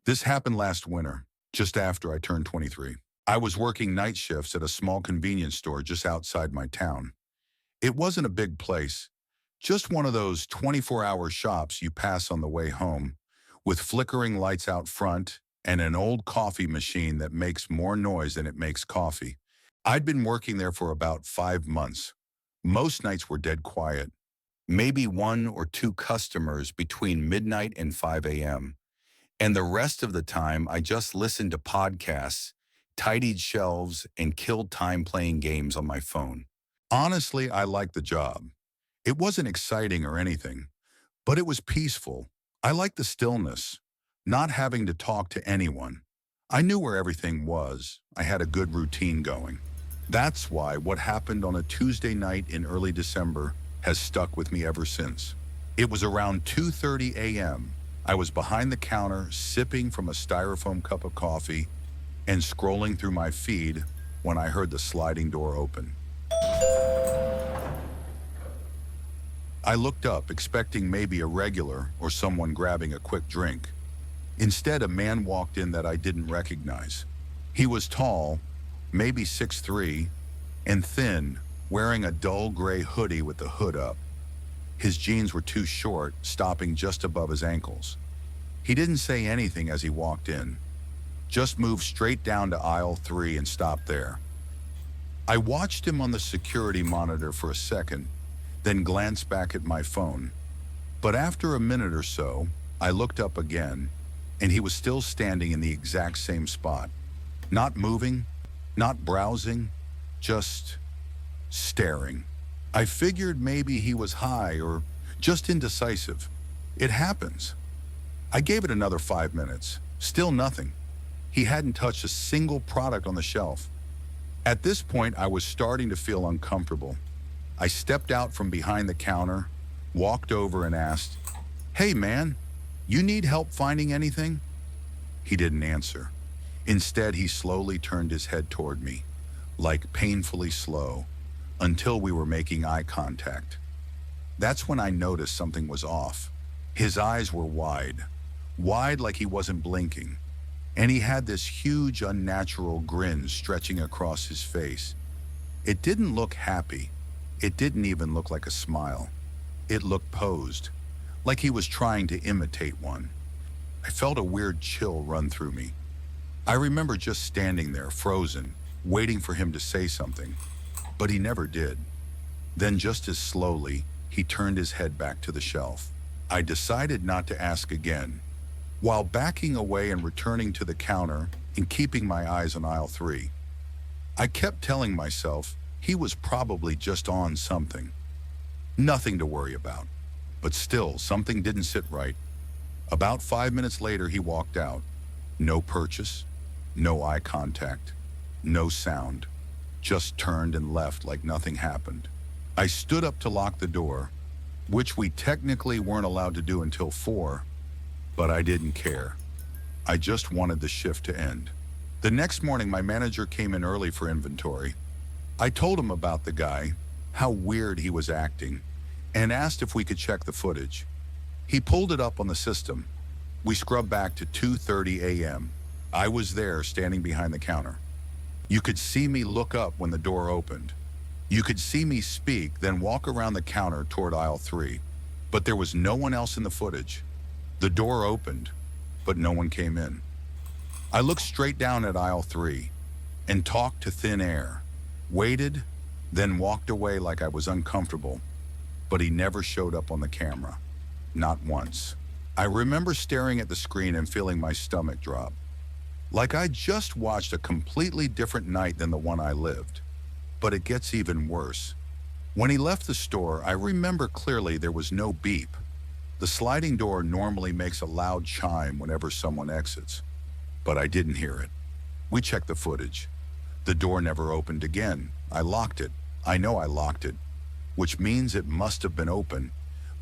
This happened last winter, just after I turned 23. I was working night shifts at a small convenience store just outside my town. It wasn't a big place, just one of those 24-hour shops you pass on the way home, with flickering lights out front and an old coffee machine that makes more noise than it makes coffee. I'd been working there for about 5 months. Most nights were dead quiet, maybe one or two customers between midnight and 5 a.m. And the rest of the time, I just listened to podcasts, tidied shelves, and killed time playing games on my phone. Honestly, I liked the job. It wasn't exciting or anything, but it was peaceful. I liked the stillness, not having to talk to anyone. I knew where everything was. I had a good routine going. That's why what happened on a Tuesday night in early December has stuck with me ever since. It was around 2:30 a.m. I was behind the counter, sipping from a styrofoam cup of coffee and scrolling through my feed when I heard the sliding door open. I looked up, expecting maybe a regular or someone grabbing a quick drink. Instead, a man walked in that I didn't recognize. He was tall, maybe 6'3", and thin, wearing a dull gray hoodie with the hood up. His jeans were too short, stopping just above his ankles. He didn't say anything as he walked in, just moved straight down to aisle 3 and stopped there. I watched him on the security monitor for a second, then glanced back at my phone. But after a minute or so, I looked up again, and he was still standing in the exact same spot. Not moving, not browsing, just staring. I figured maybe he was high or just indecisive. It happens. I gave it another 5 minutes. Still nothing. He hadn't touched a single product on the shelf. At this point, I was starting to feel uncomfortable. I stepped out from behind the counter, walked over and asked, "Hey man, you need help finding anything?" He didn't answer. Instead, he slowly turned his head toward me, like painfully slow, until we were making eye contact. That's when I noticed something was off. His eyes were wide like he wasn't blinking, and he had this huge, unnatural grin stretching across his face. It didn't look happy. It didn't even look like a smile. It looked posed, like he was trying to imitate one. I felt a weird chill run through me. I remember just standing there, frozen, waiting for him to say something, but he never did. Then just as slowly, he turned his head back to the shelf. I decided not to ask again. While backing away and returning to the counter and keeping my eyes on aisle 3, I kept telling myself he was probably just on something. Nothing to worry about. But still, something didn't sit right. About 5 minutes later, he walked out. No purchase, no eye contact, no sound. Just turned and left like nothing happened. I stood up to lock the door, which we technically weren't allowed to do until 4, but I didn't care. I just wanted the shift to end. The next morning, my manager came in early for inventory. I told him about the guy, how weird he was acting, and asked if we could check the footage. He pulled it up on the system. We scrubbed back to 2:30 a.m. I was there, standing behind the counter. You could see me look up when the door opened. You could see me speak, then walk around the counter toward aisle 3. But there was no one else in the footage. The door opened, but no one came in. I looked straight down at aisle 3 and talked to thin air, waited, then walked away like I was uncomfortable, but he never showed up on the camera. Not once. I remember staring at the screen and feeling my stomach drop, like I just watched a completely different night than the one I lived. But it gets even worse. When he left the store, I remember clearly there was no beep. The sliding door normally makes a loud chime whenever someone exits, but I didn't hear it. We checked the footage. The door never opened again. I locked it. I know I locked it, which means it must have been open,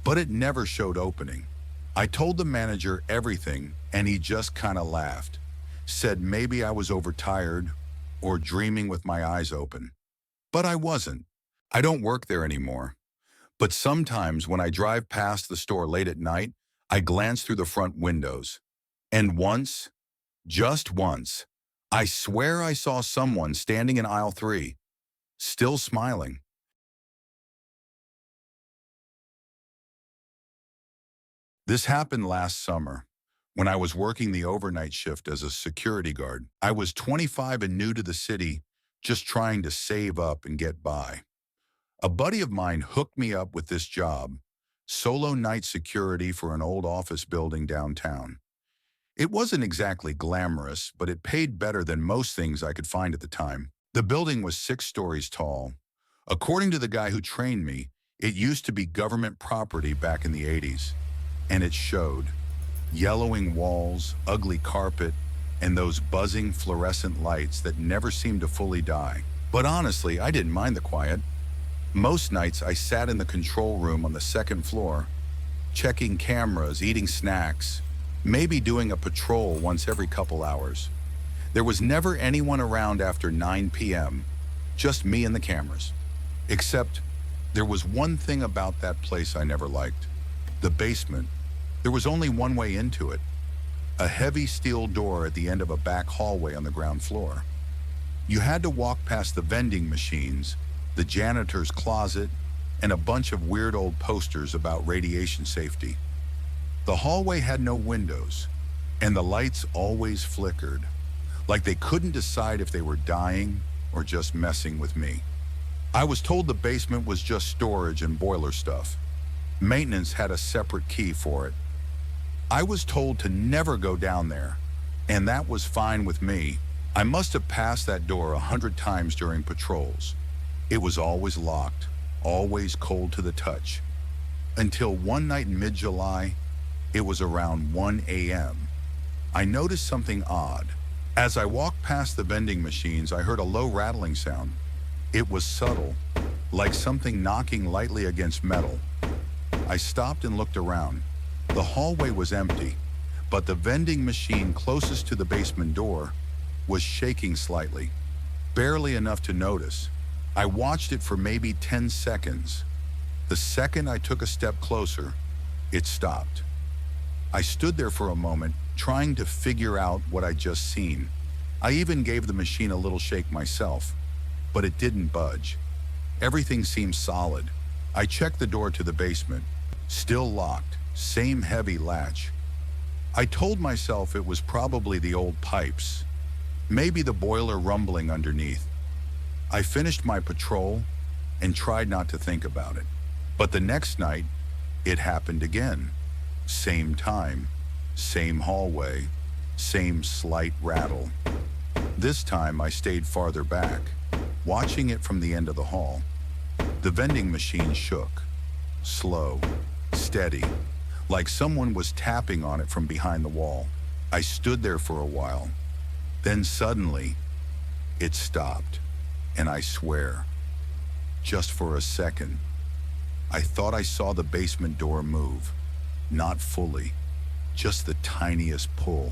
but it never showed opening. I told the manager everything, and he just kind of laughed, said maybe I was overtired or dreaming with my eyes open. But I wasn't. I don't work there anymore. But sometimes when I drive past the store late at night, I glance through the front windows. And once, Just once. I swear I saw someone standing in aisle 3, still smiling. This happened last summer, when I was working the overnight shift as a security guard. I was 25 and new to the city, just trying to save up and get by. A buddy of mine hooked me up with this job, solo night security for an old office building downtown. It wasn't exactly glamorous, but it paid better than most things I could find at the time. The building was 6 stories tall. According to the guy who trained me, it used to be government property back in the 80s. And it showed. Yellowing walls, ugly carpet, and those buzzing fluorescent lights that never seemed to fully die. But honestly, I didn't mind the quiet. Most nights I sat in the control room on the 2nd floor, checking cameras, eating snacks, maybe doing a patrol once every couple hours. There was never anyone around after 9 p.m., just me and the cameras. Except, there was one thing about that place I never liked. The basement. There was only one way into it. A heavy steel door at the end of a back hallway on the ground floor. You had to walk past the vending machines, the janitor's closet, and a bunch of weird old posters about radiation safety. The hallway had no windows, and the lights always flickered, like they couldn't decide if they were dying or just messing with me. I was told the basement was just storage and boiler stuff. Maintenance had a separate key for it. I was told to never go down there, and that was fine with me. I must have passed that door 100 times during patrols. It was always locked, always cold to the touch. Until one night in mid-July, it was around 1 a.m. I noticed something odd. As I walked past the vending machines, I heard a low rattling sound. It was subtle, like something knocking lightly against metal. I stopped and looked around. The hallway was empty, but the vending machine closest to the basement door was shaking slightly, barely enough to notice. I watched it for maybe 10 seconds. The second I took a step closer, it stopped. I stood there for a moment, trying to figure out what I'd just seen. I even gave the machine a little shake myself, but it didn't budge. Everything seemed solid. I checked the door to the basement, still locked, same heavy latch. I told myself it was probably the old pipes, maybe the boiler rumbling underneath. I finished my patrol and tried not to think about it. But the next night, it happened again. Same time, same hallway, same slight rattle. This time I stayed farther back, watching it from the end of the hall. The vending machine shook, slow, steady, like someone was tapping on it from behind the wall. I stood there for a while. Then suddenly, it stopped. And I swear, just for a second, I thought I saw the basement door move. Not fully, just the tiniest pull,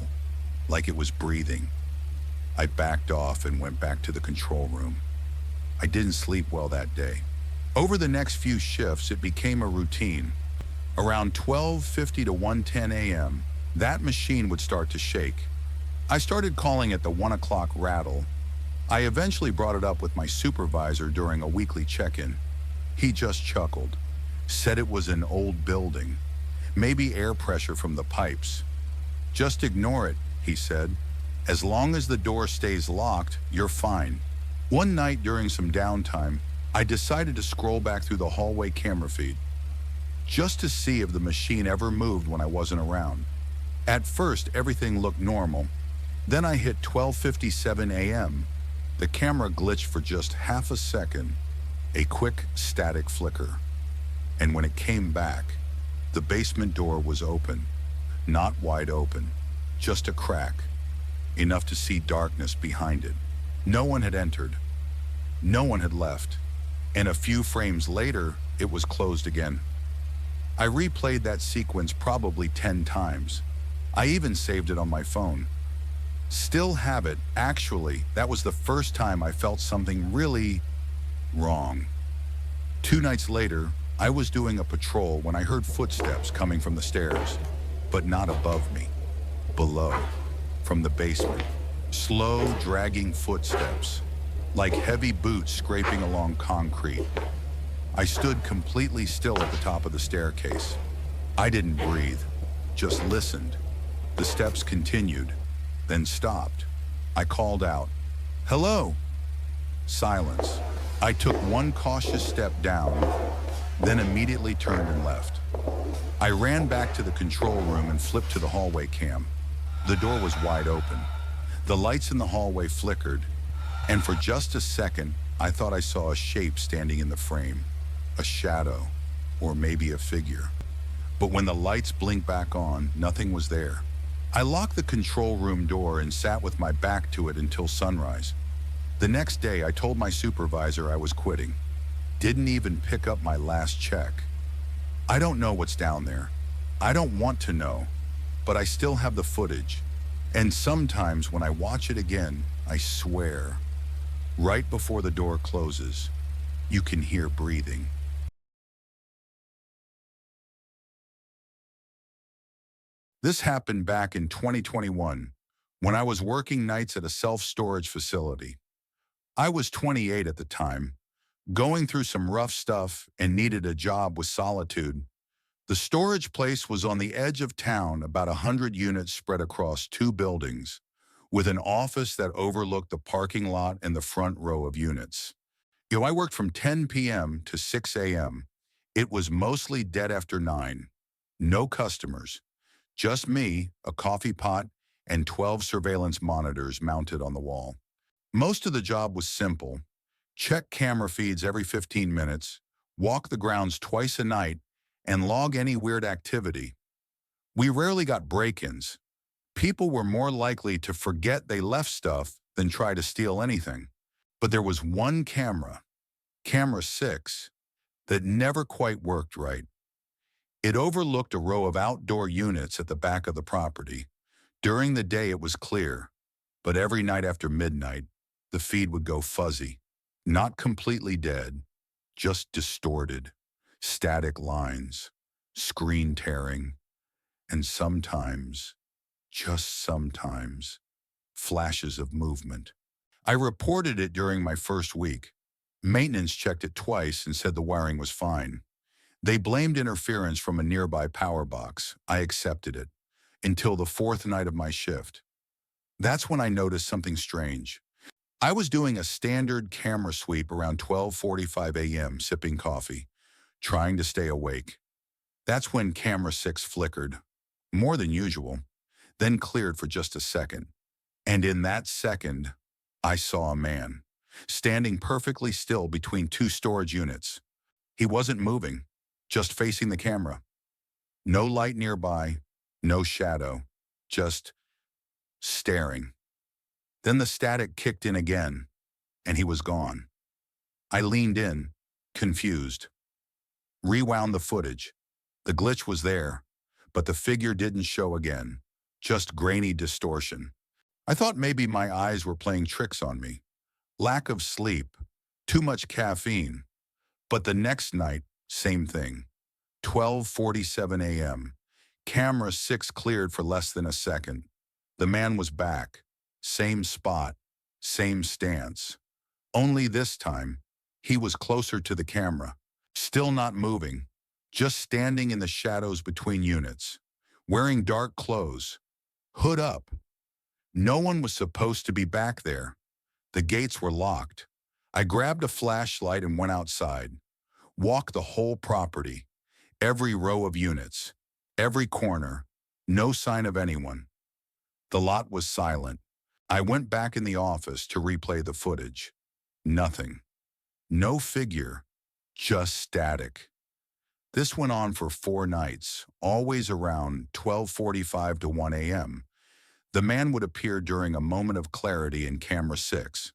like it was breathing. I backed off and went back to the control room. I didn't sleep well that day. Over the next few shifts, it became a routine. Around 12:50 to 1:10 a.m., that machine would start to shake. I started calling it the 1 o'clock rattle. I eventually brought it up with my supervisor during a weekly check-in. He just chuckled, said it was an old building, maybe air pressure from the pipes. Just ignore it, he said. As long as the door stays locked, you're fine. One night during some downtime, I decided to scroll back through the hallway camera feed, just to see if the machine ever moved when I wasn't around. At first, everything looked normal. Then I hit 12:57 a.m. The camera glitched for just half a second, a quick static flicker. And when it came back, the basement door was open. Not wide open, just a crack, enough to see darkness behind it. No one had entered. No one had left. And a few frames later, it was closed again. I replayed that sequence probably 10 times. I even saved it on my phone. Still have it. Actually, that was the first time I felt something really wrong. 2 nights later, I was doing a patrol when I heard footsteps coming from the stairs, but not above me, below. From from the basement. Slow, dragging footsteps, like heavy boots scraping along concrete. I stood completely still at the top of the staircase. I didn't breathe, just listened. The steps continued, then stopped. I called out, "Hello!" Silence. I took one cautious step down, then immediately turned and left. I ran back to the control room and flipped to the hallway cam. The door was wide open. The lights in the hallway flickered, and for just a second, I thought I saw a shape standing in the frame, a shadow, or maybe a figure. But when the lights blinked back on, nothing was there. I locked the control room door and sat with my back to it until sunrise. The next day, I told my supervisor I was quitting. Didn't even pick up my last check. I don't know what's down there. I don't want to know, but I still have the footage. And sometimes when I watch it again, I swear, right before the door closes, you can hear breathing. This happened back in 2021, when I was working nights at a self-storage facility. I was 28 at the time, going through some rough stuff and needed a job with solitude. The storage place was on the edge of town, about 100 units spread across 2 buildings, with an office that overlooked the parking lot and the front row of units. I worked from 10 p.m. to 6 a.m. It was mostly dead after 9. No customers, just me, a coffee pot, and 12 surveillance monitors mounted on the wall. Most of the job was simple. Check camera feeds every 15 minutes, walk the grounds twice a night, and log any weird activity. We rarely got break-ins. People were more likely to forget they left stuff than try to steal anything. But there was one camera, camera 6, that never quite worked right. It overlooked a row of outdoor units at the back of the property. During the day it was clear, but every night after midnight, the feed would go fuzzy. Not completely dead, just distorted. Static lines, screen tearing, and sometimes, just sometimes, flashes of movement. I reported it during my first week. Maintenance checked it twice and said the wiring was fine. They blamed interference from a nearby power box. I accepted it, until the 4th night of my shift. That's when I noticed something strange. I was doing a standard camera sweep around 12:45 a.m., sipping coffee, trying to stay awake. That's when camera 6 flickered, more than usual, then cleared for just a second. And in that second, I saw a man, standing perfectly still between 2 storage units. He wasn't moving, just facing the camera. No light nearby, no shadow, just staring. Then the static kicked in again, and he was gone. I leaned in, confused. Rewound the footage. The glitch was there, but the figure didn't show again, just grainy distortion. I thought maybe my eyes were playing tricks on me. Lack of sleep, too much caffeine. But the next night, same thing. 12:47 a.m. Camera 6 cleared for less than a second. The man was back. Same spot, same stance. Only this time, he was closer to the camera. Still not moving, just standing in the shadows between units. Wearing dark clothes. Hood up. No one was supposed to be back there. The gates were locked. I grabbed a flashlight and went outside. Walked the whole property. Every row of units. Every corner. No sign of anyone. The lot was silent. I went back in the office to replay the footage. Nothing. No figure. Just static. This went on for 4 nights, always around 12:45 to 1 a.m. The man would appear during a moment of clarity in camera 6.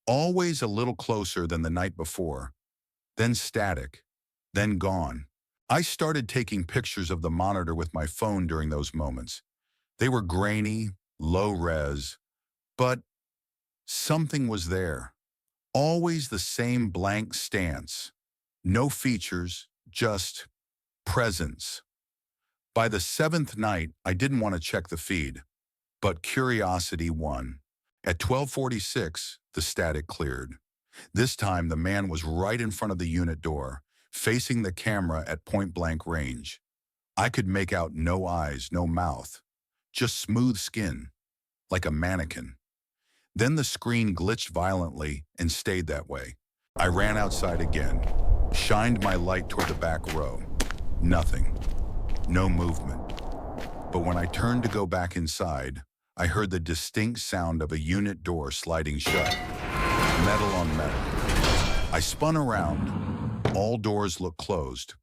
Always a little closer than the night before. Then static. Then gone. I started taking pictures of the monitor with my phone during those moments. They were grainy, low res, but something was there. Always the same blank stance. No features, just presence. By the 7th night, I didn't want to check the feed. But curiosity won. At 12:46, the static cleared. This time, the man was right in front of the unit door, facing the camera at point-blank range. I could make out no eyes, no mouth, just smooth skin, like a mannequin. Then the screen glitched violently and stayed that way. I ran outside again, shined my light toward the back row. Nothing. No movement. But when I turned to go back inside, I heard the distinct sound of a unit door sliding shut. Metal on metal. I spun around. All doors looked closed.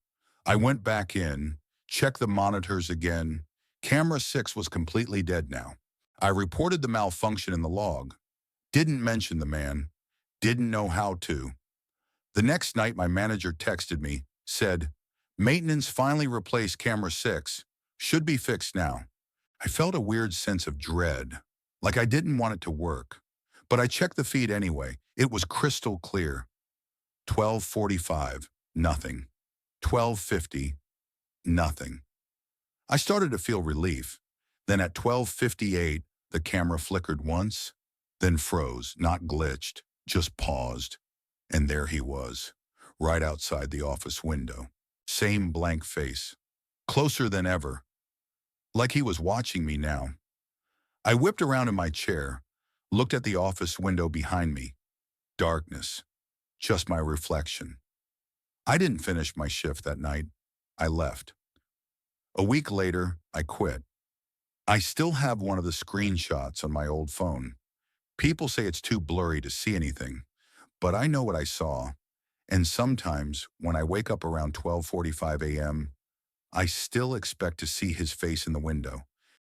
I went back in, checked the monitors again. Camera 6 was completely dead now. I reported the malfunction in the log. Didn't mention the man. Didn't know how to. The next night, my manager texted me, said, "Maintenance finally replaced camera 6. Should be fixed now." I felt a weird sense of dread, like I didn't want it to work. But I checked the feed anyway. It was crystal clear. 12:45, nothing. 12:50, nothing. I started to feel relief. Then at 12:58, the camera flickered once, then froze, not glitched, just paused. And there he was, right outside the office window. Same blank face, closer than ever, like he was watching me now. I whipped around in my chair, looked at the office window behind me. Darkness, just my reflection. I didn't finish my shift that night. I left. A week later, I quit. I still have one of the screenshots on my old phone. People say it's too blurry to see anything, but I know what I saw. And sometimes, when I wake up around 12:45 a.m., I still expect to see his face in the window.